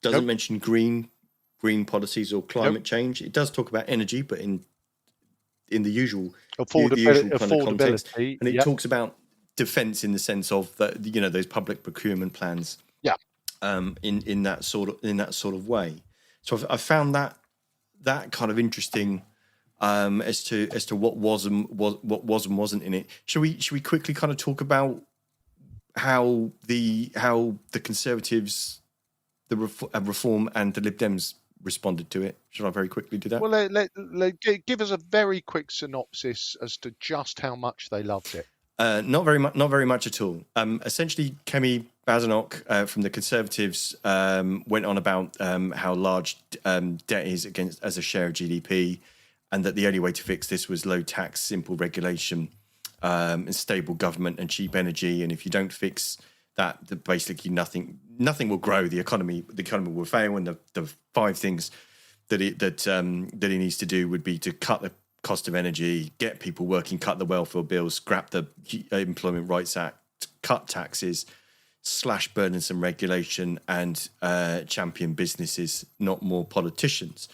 Doesn't mention green policies or climate change. It does talk about energy, but in the usual affordability, kind of context. And it talks about defence in the sense of that, those public procurement plans. Yeah. In that sort of way. So I found that kind of interesting as to what was and wasn't in it. Should we quickly kind of talk about how the Conservatives, the Reform and the Lib Dems responded to it? Should I very quickly do that? Well, give us a very quick synopsis as to just how much they loved it. Not very much at all. Essentially, Kemi Badenoch from the Conservatives went on about how large debt is as a share of GDP, and that the only way to fix this was low tax, simple regulation, and stable government and cheap energy. And if you don't fix that basically nothing will grow. The economy will fail. And the 5 things that he needs to do would be to cut the cost of energy, get people working, cut the welfare bills, scrap the Employment Rights Act, cut taxes, slash burdensome regulation, and champion businesses, not more politicians.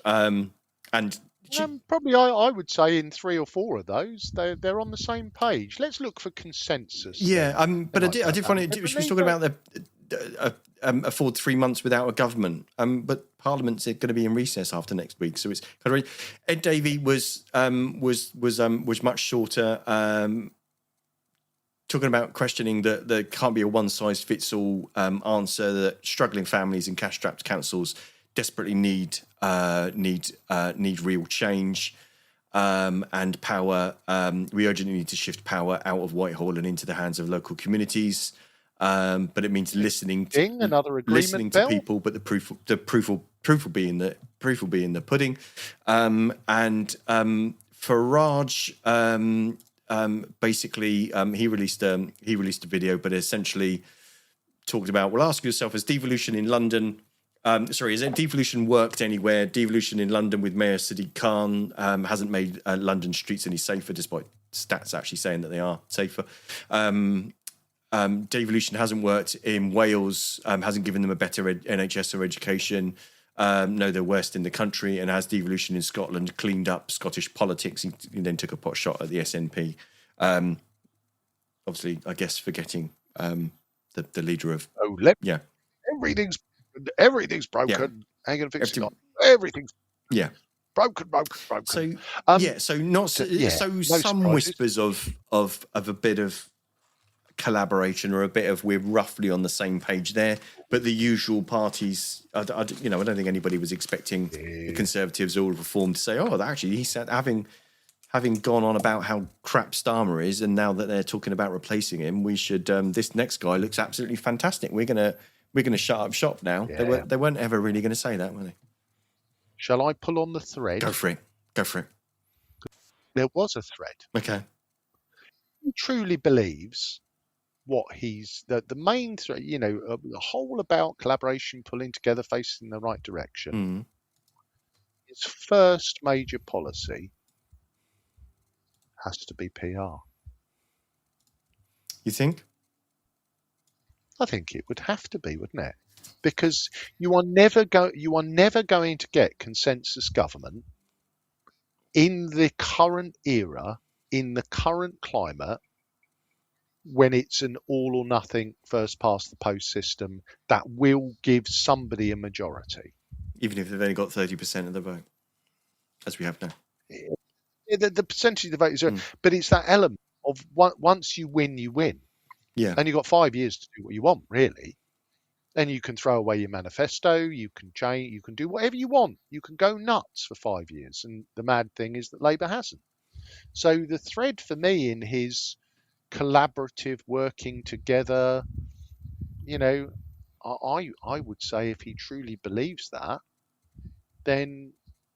Probably, I would say in 3 or 4 of those, they're on the same page. Let's look for consensus. Yeah, but I did find it. She was talking about afford 3 months without a government. But Parliament's going to be in recess after next week, so it's kind of. Ed Davey was much shorter, talking about questioning that there can't be a one size fits all answer. That struggling families and cash strapped councils desperately need real change and power. We urgently need to shift power out of Whitehall and into the hands of local communities. but it means listening Another agreement, to Bill? people. But the proof will be in the pudding. Farage basically he released a video, but essentially talked about, well, ask yourself, has devolution in London, has devolution worked anywhere? Devolution in London with Mayor Sadiq Khan hasn't made London streets any safer, despite stats actually saying that they are safer. Devolution hasn't worked in Wales, hasn't given them a better NHS or education. No, they're worst in the country. And has devolution in Scotland cleaned up Scottish politics? He then took a pot shot at the SNP. Obviously, I guess forgetting the leader of... Everything's broken. Ain't gonna fix it. Everything's broken. So no some surprises. whispers of a bit of collaboration, or a bit of, we're roughly on the same page there, but the usual parties, I don't think anybody was expecting the Conservatives or Reform to say, actually he said, having gone on about how crap Starmer is, and now that they're talking about replacing him, we should this next guy looks absolutely fantastic, we're gonna shut up shop now. They weren't ever really going to say that, were they? Shall I pull on the thread? Go for it. There was a thread. Okay. He truly believes what he's the main thread, the whole about collaboration, pulling together, facing the right direction. His first major policy has to be PR. You think? I think it would have to be, wouldn't it? Because you are never going to get consensus government in the current era, in the current climate, when it's an all or nothing first past the post system that will give somebody a majority. Even if they've only got 30% of the vote, as we have now. The percentage of the vote is there, but it's that element of once you win, you win. Yeah. And you've got 5 years to do what you want, really. And you can throw away your manifesto, you can change, you can do whatever you want. You can go nuts for 5 years. And the mad thing is that Labour hasn't. So the thread for me in his collaborative working together, I would say if he truly believes that, then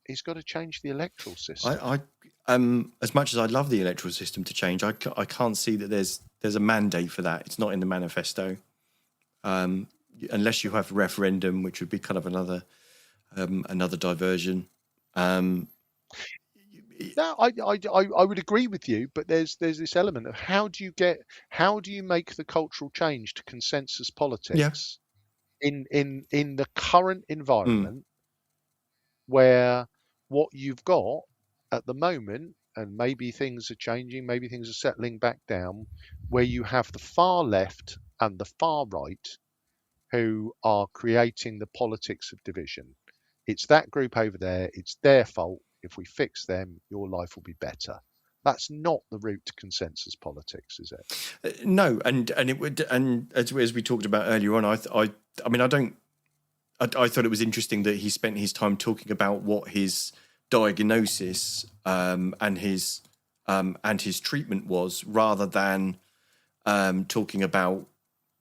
he's got to change the electoral system. I as much as I'd love the electoral system to change, I can't see that there's a mandate for that. It's not in the manifesto, unless you have a referendum, which would be kind of another diversion. No, I would agree with you, but there's this element of how do you make the cultural change to consensus politics in the current environment where what you've got at the moment, and maybe things are changing, maybe things are settling back down, where you have the far left and the far right who are creating the politics of division. It's that group over there, it's their fault. If we fix them, your life will be better. That's not the route to consensus politics, is it? No, and it would, and as we talked about earlier on, I thought it was interesting that he spent his time talking about what his diagnosis and his treatment was, rather than talking about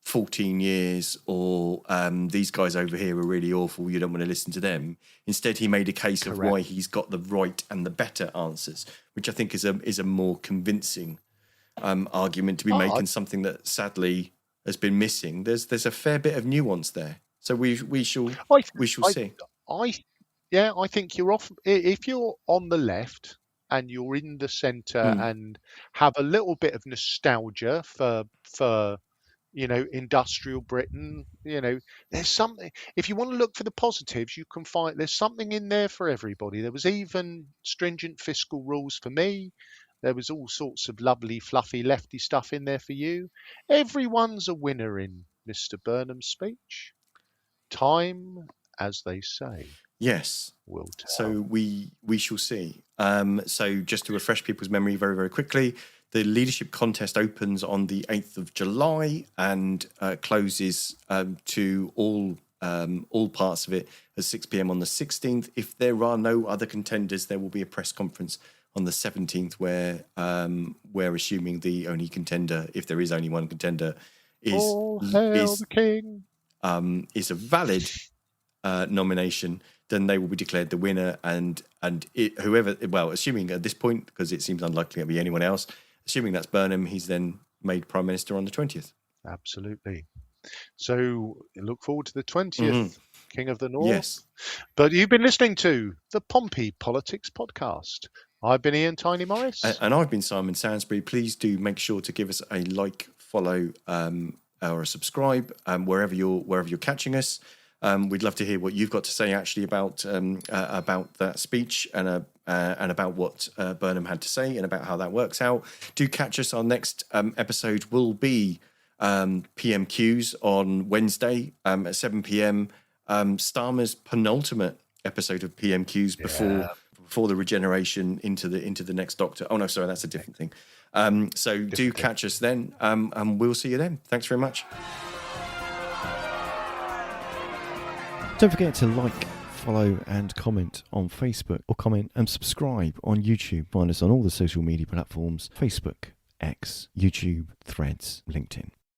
14 years or these guys over here are really awful, you don't want to listen to them. Instead, he made a case of why he's got the right and the better answers, which I think is a more convincing argument to be making, something that sadly has been missing. There's a fair bit of nuance there, so we shall see. I think you're off if you're on the left and you're in the centre and have a little bit of nostalgia for industrial Britain. There's something. If you want to look for the positives, you can find there's something in there for everybody. There was even stringent fiscal rules for me. There was all sorts of lovely, fluffy, lefty stuff in there for you. Everyone's a winner in Mr. Burnham's speech. Time, as they say. Yes. Will tell. So we shall see. So just to refresh people's memory very, very quickly, the leadership contest opens on the 8th of July and closes to all parts of it at 6 p.m. on the 16th. If there are no other contenders, there will be a press conference on the 17th where we're assuming the only contender, if there is only one contender, All hail the king. Is a valid nomination, then they will be declared the winner, and whoever, well, assuming at this point, because it seems unlikely it'll be anyone else, assuming that's Burnham, he's then made Prime Minister on the 20th. Absolutely. So look forward to the 20th, King of the North. Yes. But you've been listening to the Pompey Politics Podcast. I've been Ian Tiny Morris. And I've been Simon Sainsbury. Please do make sure to give us a like, follow, or a subscribe wherever you're catching us. We'd love to hear what you've got to say actually about that speech and about what Burnham had to say and about how that works out. Do catch us. Our next episode will be PMQs on Wednesday at 7 p.m. Starmer's penultimate episode of PMQs before the regeneration into the next Doctor. Oh no, sorry, that's a different thing. So do catch us then, and we'll see you then. Thanks very much. Don't forget to like, follow and comment on Facebook, or comment and subscribe on YouTube. Find us on all the social media platforms: Facebook, X, YouTube, Threads, LinkedIn.